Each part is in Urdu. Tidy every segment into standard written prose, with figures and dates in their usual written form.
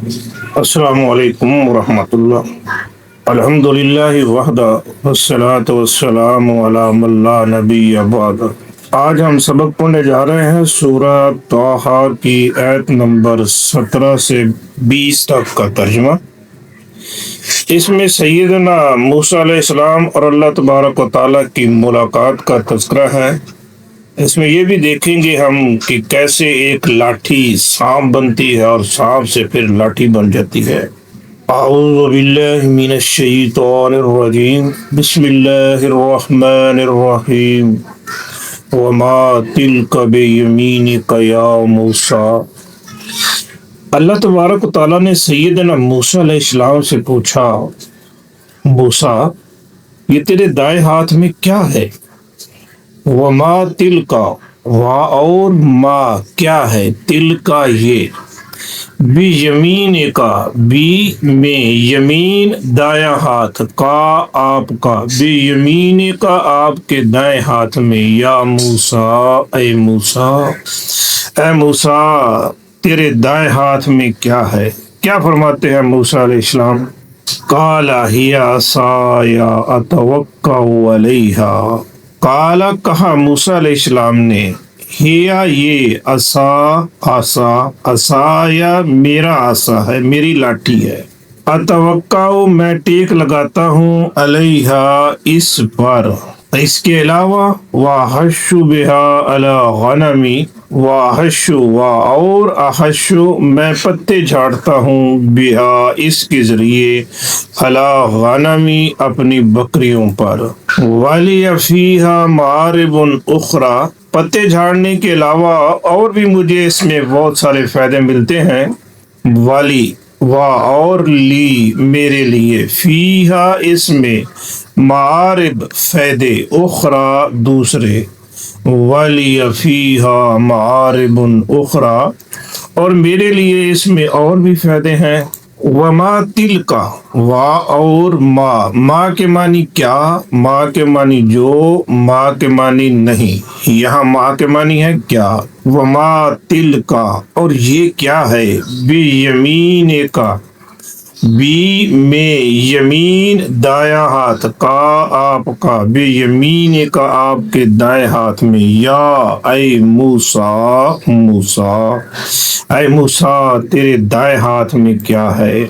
السلام علیکم ورحمۃ اللہ۔ الحمد للہ وحدہ والصلاة والسلام علی من لا نبی بعد۔ آج ہم سبق پڑھنے جا رہے ہیں سورہ طٰہٰ کی آیت نمبر 17 سے 20 تک کا ترجمہ۔ اس میں سیدنا موسیٰ علیہ السلام اور اللہ تبارک و تعالیٰ کی ملاقات کا تذکرہ ہے۔ اس میں یہ بھی دیکھیں گے ہم کہ کیسے ایک لاٹھی سانپ بنتی ہے اور سانپ سے پھر لاٹھی بن جاتی ہے۔ اعوذ باللہ من الشیطان الرجیم، بسم اللہ الرحمن الرحیم۔ وما تلک بیمینک یا موسیٰ۔ اللہ تبارک و تعالیٰ نے سیدنا موسیٰ علیہ السلام سے پوچھا، موسیٰ یہ تیرے دائیں ہاتھ میں کیا ہے؟ وما تل کا، وا اور ما کیا ہے، تل کا یہ، بھی یمین کا، بھی میں یمین دایاں ہاتھ، کا آپ کا، بھی یمین کا آپ کے دائیں ہاتھ میں، یا موسیٰ اے موسیٰ، اے موسیٰ تیرے دائیں ہاتھ میں کیا ہے؟ کیا فرماتے ہیں موسیٰ علیہ السلام؟ قال ہی عصای اتوکأ علیہا۔ قالا کہا موسیٰ علیہ السلام نے، ہیا یہ عصایا میرا عصا ہے، میری لاٹھی ہے، اتوکأ میں ٹیک لگاتا ہوں، علیہا اس پر، اس کے علاوہ، واحش بہا علی غنمی، واحش اور احش میں پتے جھاڑتا ہوں، بہا اس کے ذریعے، علی غنمی اپنی بکریوں پر، ولی فیہا معارب اخری، پتے جھاڑنے کے علاوہ اور بھی مجھے اس میں بہت سارے فائدے ملتے ہیں، ولی اور لی میرے لیے، فیہا اس میں، معارب فائدے، اخری دوسرے، ولی فیہا معارب اخری اور میرے لیے اس میں اور بھی فائدے ہیں۔ وما تل کا، وا اور ما کے معنی کیا، ما کے معنی جو، ما کے معنی نہیں، یہاں ما کے معنی ہے کیا۔ وما تل کا اور یہ کیا ہے، بھی یمین کا، بھی میں یمین دایاں ہاتھ، کا آپ کا، بھی یمین کا آپ کے دائیں ہاتھ میں، یا اے موسیٰ، اے موسیٰ تیرے دائیں ہاتھ میں کیا ہے؟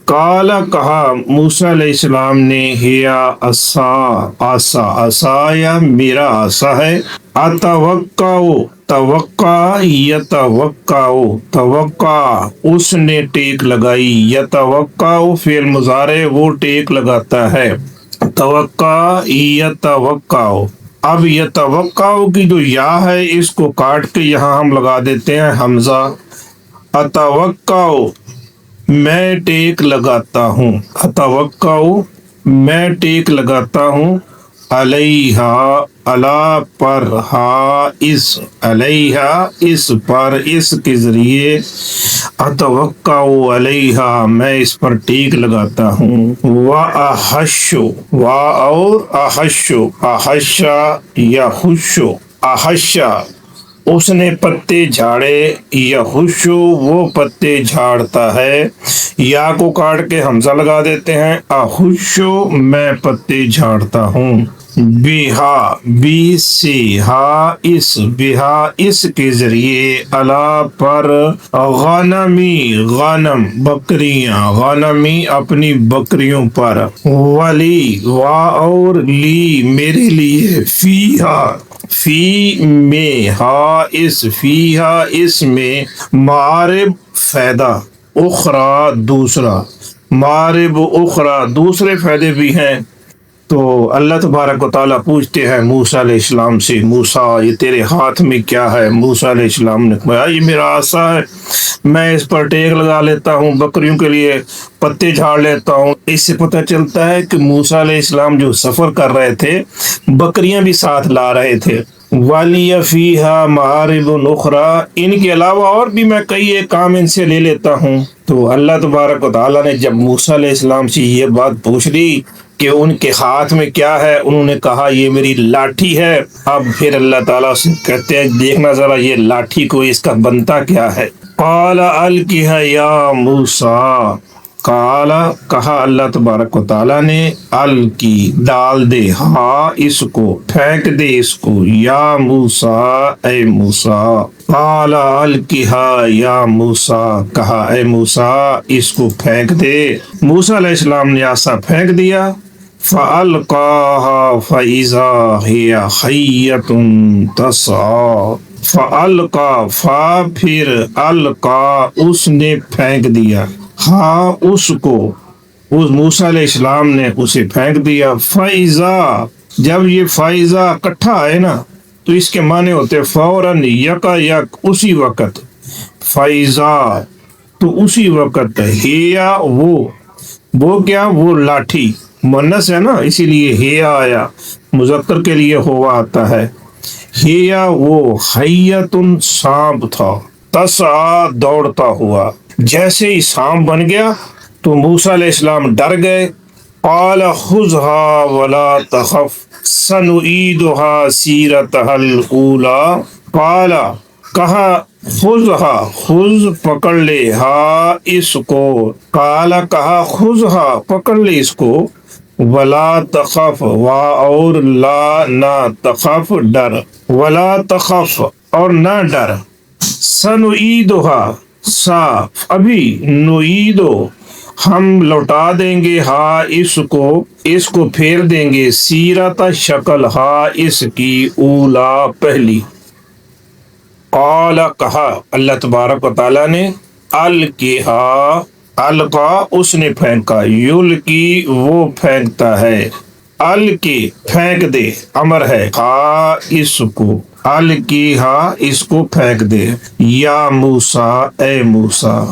قالا کہا موسیٰ علیہ السلام نے، ہیا عصایا میرا عصا ہے، اتوکأ توقع اس نے ٹیک لگائی، یتوقع فعل مضارع وہ ٹیک لگاتا ہے، توقع یتوقع۔ اب یتوقع کی جو یا ہے اس کو کاٹ کے یہاں ہم لگا دیتے ہیں حمزہ، اتوقع میں ٹیک لگاتا ہوں، اتوقع میں ٹیک لگاتا ہوں، علیہا علا پر، ہا اس، علیہا اس پر، اس کے ذریعے، اتوقع علیہا میں اس پر ٹیک لگاتا ہوں، واحش اور احش، احشا یا خوشو، احشا اس نے پتے جھاڑے، یا خوشو وہ پتے جھاڑتا ہے، یا کو کاٹ کے حمزہ لگا دیتے ہیں، احشو میں پتے جھاڑتا ہوں، بہا بی سے، ہا اس، بہا اس کے ذریعے، علا پر، غنمی غنم بکریاں، غنمی اپنی بکریوں پر، ولی اور لی میرے لیے، فیہا فی میں، ہا اس، فیہا اس میں، معارب فائدہ، اخری دوسرا، معارب اخری دوسرے فائدے بھی ہیں۔ تو اللہ تبارک و تعالیٰ پوچھتے ہیں موسیٰ علیہ السلام سے، موسیٰ یہ تیرے ہاتھ میں کیا ہے؟ موسیٰ علیہ السلام نے کہا یہ میرا عصا ہے، میں اس پر ٹیک لگا لیتا ہوں، بکریوں کے لیے پتے جھاڑ لیتا ہوں۔ اس سے پتہ چلتا ہے کہ موسیٰ علیہ السلام جو سفر کر رہے تھے بکریاں بھی ساتھ لا رہے تھے، وَلِيَ فِيهَا مَعَارِبٌ أُخْرَى ان کے علاوہ اور بھی میں کئی ایک کام ان سے لے لیتا ہوں۔ تو اللہ تبارک و تعالیٰ نے جب موسیٰ علیہ السلام سے یہ بات پوچھ لی کہ ان کے ہاتھ میں کیا ہے، انہوں نے کہا یہ میری لاٹھی ہے۔ اب پھر اللہ تعالیٰ سے کہتے ہیں دیکھنا ذرا یہ لاٹھی کو اس کا بنتا کیا ہے۔ قال القها یا موسیٰ، قال کہا اللہ تبارک و تعالیٰ نے، القی ڈال دے، ہاں اس کو پھینک دے اس کو، یا موسیٰ اے موسیٰ، قال القها یا موسیٰ کہا اے موسیٰ اس کو پھینک دے۔ موسیٰ علیہ السلام نے عصا پھینک دیا، فَأَلْقَاهَا فَإِذَا هِيَ حَيَّةٌ تَسْعَىٰ، فَأَلْقَا فا پھر القا اس نے پھینک دیا، ہاں اس کو، اس موسیٰ علیہ السلام نے اسے پھینک دیا۔ فَإِذَا جب یہ فائزہ اکٹھا ہے نا تو اس کے معنی ہوتے فوراً، یکا یک اسی وقت، فائزہ تو اسی وقت، ہیا وہ کیا، وہ لاٹھی مؤنث ہے نا اسی لیے ہیا آیا، مذکر کے لیے ہوا آتا ہے، ہیا وہ حیۃ سانپ تھا، تسعیٰ دوڑتا ہوا، جیسے ہی سانپ بن گیا تو موسیٰ علیہ السلام ڈر گئے۔ قال خذها ولا تخف سنعیدها سیرتها الاولی، قال کہا خذها خذ پکڑ لے، ہا اس کو، قال کہا خذها پکڑ لے اس کو، ولا تخف وا اور لا نہ، تخف ڈر، ولا تخف اور نہ ڈر، سنعیدها سا ابھی، نعیدو ہم لوٹا دیں گے، ہا اس کو پھیر دیں گے، سیرت شکل ہا اس کی، اولا پہلی۔ قال کہا اللہ تبارک و تعالیٰ نے، القها القا اس نے پھینکا، یلقی وہ پھینکتا ہے، القی پھینک دے امر ہے، ہا اس کو، القی ہا اس کو پھینک دے، یا موسیٰ اے موسیٰ،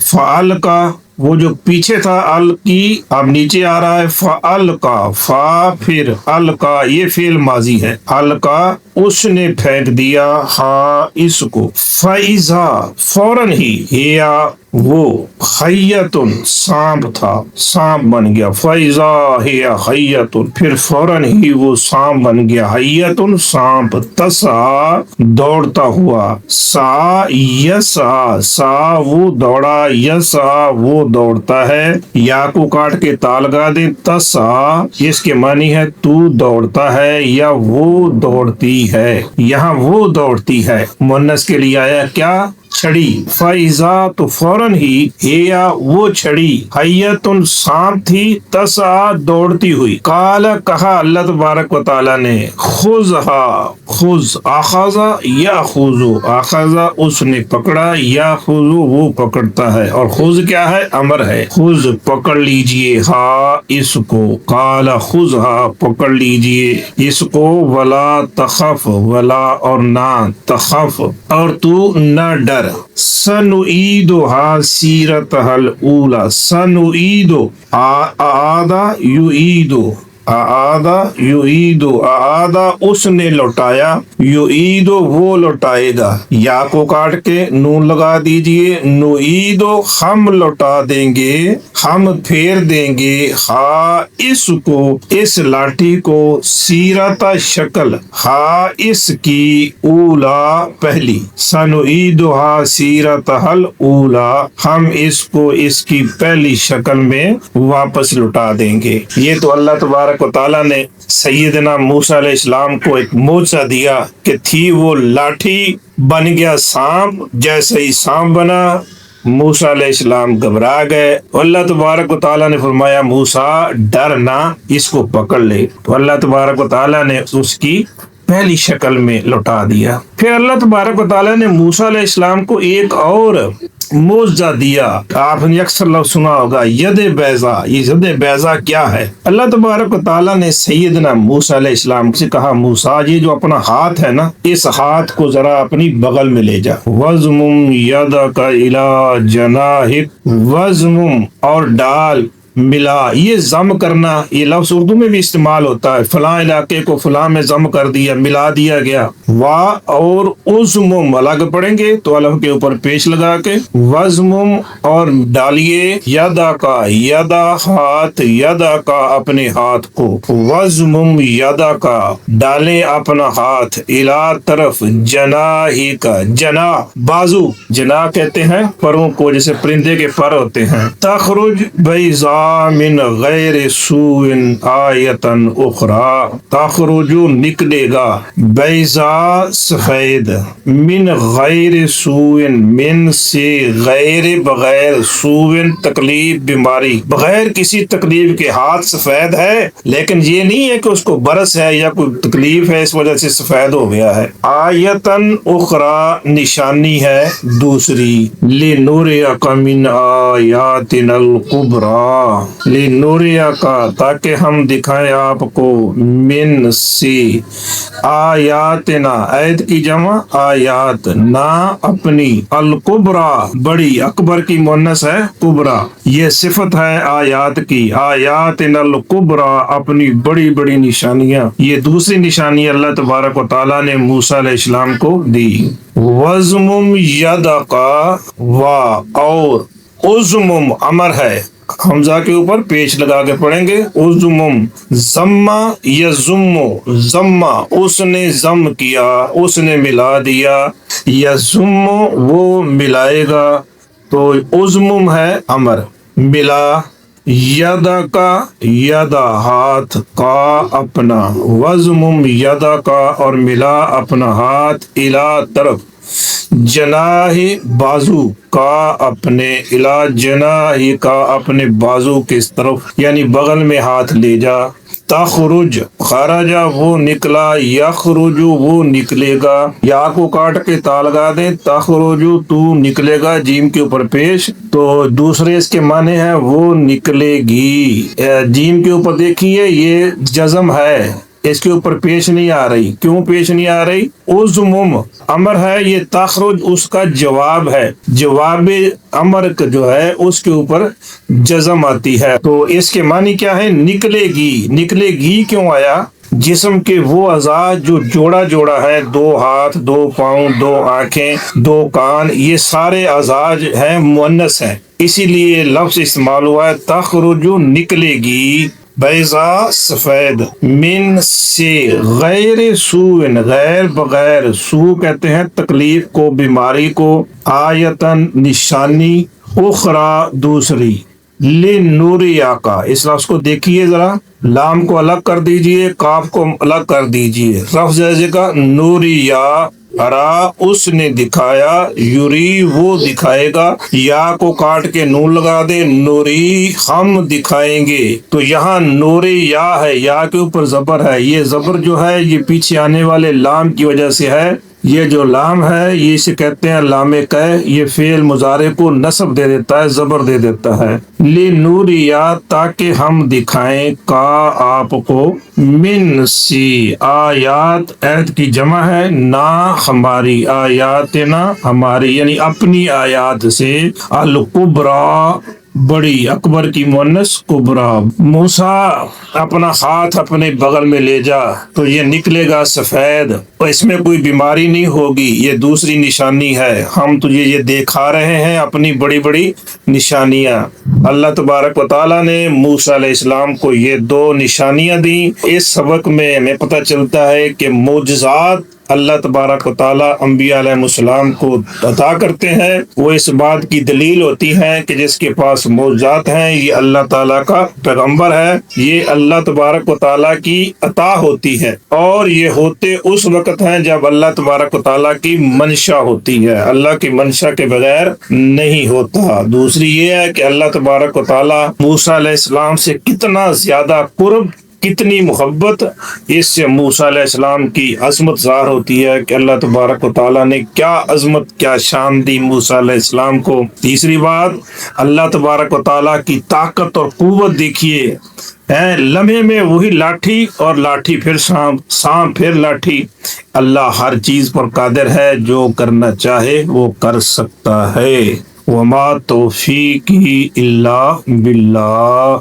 فالقا وہ جو پیچھے تھا القی اب نیچے آ رہا ہے، فالقا فا پھر القا یہ فعل ماضی ہے، القا اس نے پھینک دیا، ہاں اس کو، فائزا فوراً ہی، ہیا وہ، حیۃ سانپ تھا، سانپ بن گیا، فائزا ہیا حیۃ پھر فوراً ہی وہ سانپ بن گیا، حیۃ سانپ، تسعیٰ دوڑتا ہوا، سا یسعیٰ سا وہ دوڑا، یسعیٰ وہ دوڑتا ہے، یا کو کاٹ کے تا لگا دیں، تسعیٰ اس کے معنی ہے تو دوڑتا ہے یا وہ دوڑتی ہے، یہاں وہ دوڑتی ہے، مؤنث کے لیے آیا کیا، چھڑی، فائزہ تو فوراً ہی، ہیا وہ چھڑی، حیۃ سانپ تھی، تسعیٰ دوڑتی ہوئی، قال کہا اللہ تبارک و تعالیٰ نے، خذها خذ، اخذ یاخذ، اخذ اس نے پکڑا، یاخذ وہ پکڑتا ہے، اور خذ کیا ہے، امر ہے، خذ پکڑ لیجئے، ہا اس کو، قال خذها پکڑ لیجئے اس کو، ولا تخف ولا اور نہ، تخف اور تو نہ ڈر، سنعیدها سیرتها الاولی، سنعید اعاد یعید، اعاد یعید، اعاد اس نے لوٹایا، یعید وہ لوٹائے گا، یا کو کاٹ کے نون لگا دیجئے، نعید ہم لوٹا دیں گے، ہم پھیر دیں گے، ہا اس کو اس لاٹھی کو، سیرت شکل ہا اس کی، اولا پہلی، سنعیدها سیرتها الاولی ہم اس کو اس کی پہلی شکل میں واپس لوٹا دیں گے۔ یہ تو اللہ تبارک و تعالیٰ نے سیدنا موسیٰ علیہ السلام کو ایک معجزہ دیا کہ تھی وہ لاٹھی، بن گیا سانپ، جیسے ہی سانپ بنا موسیٰ علیہ السلام گھبرا گئے، اللہ تبارک و تعالیٰ نے فرمایا موسیٰ ڈر نہ، اس کو پکڑ لے، تو اللہ تبارک و تعالیٰ نے اس کی پہلی شکل میں لوٹا دیا۔ پھر اللہ تبارک و تعالیٰ نے موسیٰ علیہ السلام کو ایک اور معجزہ دیا، آپ نے اکثر لفظ سنا ہوگا ید بیضا، یہ ید بیضا کیا ہے؟ اللہ تبارک و تعالیٰ نے سیدنا موسیٰ علیہ السلام سے کہا موسیٰ یہ جو اپنا ہاتھ ہے نا، اس ہاتھ کو ذرا اپنی بغل میں لے جا، وَضْمُمْ يَدَكَ إِلَى جَنَاحِكَ، وَضْمُمْ اور ڈال ملا، یہ ضم کرنا یہ لفظ اردو میں بھی استعمال ہوتا ہے، فلاں علاقے کو فلاں میں ضم کر دیا، ملا دیا گیا۔ وا اور ازمم الگ پڑھیں گے تو الف کے اوپر پیش لگا کے، وزمم اور ڈالیے یدا کا، یدا ہاتھ، یدا کا اپنے ہاتھ کو، وزمم یدا کا ڈالیں اپنا ہاتھ، الا طرف، جناحی کا، جناح بازو، جناح کہتے ہیں پروں کو، جیسے پرندے کے پر ہوتے ہیں۔ تخرج بیضاء من غیر سوء آیۃ اخری، تخرج نکلے گا، بیضاء سفید، من غیر سوء من سے، غیر بغیر، سوء تکلیف بیماری، بغیر کسی تکلیف کے، ہاتھ سفید ہے لیکن یہ نہیں ہے کہ اس کو برس ہے یا کوئی تکلیف ہے اس وجہ سے سفید ہو گیا ہے۔ آیتن اخری نشانی ہے دوسری، لنریک من آیاتنا الکبری، لنریک تاکہ ہم دکھائیں آپ کو، من سے، آیاتنا آیت کی جمع آیات، نا اپنی، الکبری بڑی، اکبر کی مؤنث ہے کبرا، یہ صفت ہے آیات کی، آیاتنا الکبری اپنی بڑی بڑی نشانیاں، یہ دوسری نشانی اللہ تبارک و تعالیٰ نے موسیٰ علیہ السلام کو دی۔ وزمم یدک، وا اور ازمم امر ہے، حمزہ کے اوپر پیش لگا کے پڑھیں گے، ازمم، ضمہ یضم، ضمہ اس نے ضم کیا، اس نے ملا دیا، یضم وہ ملائے گا، تو ازمم ہے امر، ملا، یدا کا یدا ہاتھ، کا اپنا، وزمم یدا کا اور ملا اپنا ہاتھ، الا طرف، جناح بازو، کا اپنے، الا جناح کا اپنے بازو کس طرف یعنی بغل میں ہاتھ لے جا۔ تخرج خرجا وہ نکلا، یخرج وہ نکلے گا، یا کو کاٹ کے تا لگا دیں، تخرج تو نکلے گا، جیم کے اوپر پیش، تو دوسرے اس کے معنی ہے وہ نکلے گی، جیم کے اوپر دیکھیے یہ جزم ہے، اس کے اوپر پیش نہیں آ رہی، کیوں پیش نہیں آ رہی؟ ازمم امر ہے، یہ تخرج اس کا جواب ہے، جواب امر جو ہے اس کے اوپر جزم آتی ہے، تو اس کے معنی کیا ہے؟ نکلے گی، نکلے گی کیوں آیا؟ جسم کے وہ اعضاء جو جوڑا جوڑا ہے، دو ہاتھ، دو پاؤں، دو آنکھیں، دو کان، یہ سارے اعضاء ہیں مؤنث ہیں، اسی لیے لفظ استعمال ہوا ہے، تخرج نکلے گی، بیضاء سفید، من سے، غیر سوء غیر بغیر، سو کہتے ہیں تکلیف کو، بیماری کو، آیتن نشانی، اخری دوسری، لنریک اس لفظ کو دیکھیے ذرا، لام کو الگ کر دیجئے، کاف کو الگ کر دیجئے، رفع جائزے کا، نوریا، ارا اس نے دکھایا، یوری وہ دکھائے گا، یا کو کاٹ کے نون لگا دے، نوری ہم دکھائیں گے، تو یہاں نوری یا ہے، یا کے اوپر زبر ہے، یہ زبر جو ہے یہ پیچھے آنے والے لام کی وجہ سے ہے، یہ جو لام ہے یہ اسے کہتے ہیں لام کہ، یہ فعل مضارع کو نصب دے دیتا ہے، زبر دے دیتا ہے، لنوریا تاکہ ہم دکھائیں، کا آپ کو، من سی آیات، آیت کی جمع ہے، نا ہماری، آیاتنا ہماری یعنی اپنی آیات سے، الکبری بڑی، اکبر کی مؤنث کبرا، موسیٰ اپنا ہاتھ اپنے بغل میں لے جا تو یہ نکلے گا سفید، اور اس میں کوئی بیماری نہیں ہوگی، یہ دوسری نشانی ہے، ہم تجھے یہ دکھا رہے ہیں اپنی بڑی بڑی نشانیاں۔ اللہ تبارک و تعالیٰ نے موسیٰ علیہ السلام کو یہ دو نشانیاں دیں، اس سبق میں ہمیں پتہ چلتا ہے کہ معجزات اللہ تبارک و تعالیٰ انبیاء علیہ السلام کو عطا کرتے ہیں، وہ اس بات کی دلیل ہوتی ہے کہ جس کے پاس معجزات ہیں یہ اللہ تعالیٰ کا پیغمبر ہے، یہ اللہ تبارک و تعالیٰ کی عطا ہوتی ہے، اور یہ ہوتے اس وقت ہیں جب اللہ تبارک و تعالیٰ کی منشا ہوتی ہے، اللہ کی منشا کے بغیر نہیں ہوتا۔ دوسری یہ ہے کہ اللہ تبارک و تعالیٰ موسیٰ علیہ السلام سے کتنا زیادہ قرب، کتنی محبت، اس سے موسیٰ علیہ السلام کی عظمت ظاہر ہوتی ہے کہ اللہ تبارک و تعالیٰ نے کیا عظمت، کیا شان دی موسیٰ علیہ السلام کو۔ تیسری بات، اللہ تبارک و تعالیٰ کی طاقت اور قوت دیکھیے، لمحے میں وہی لاٹھی اور لاٹھی پھر سانپ پھر لاٹھی، اللہ ہر چیز پر قادر ہے، جو کرنا چاہے وہ کر سکتا ہے۔ وما توفیقی الا باللہ.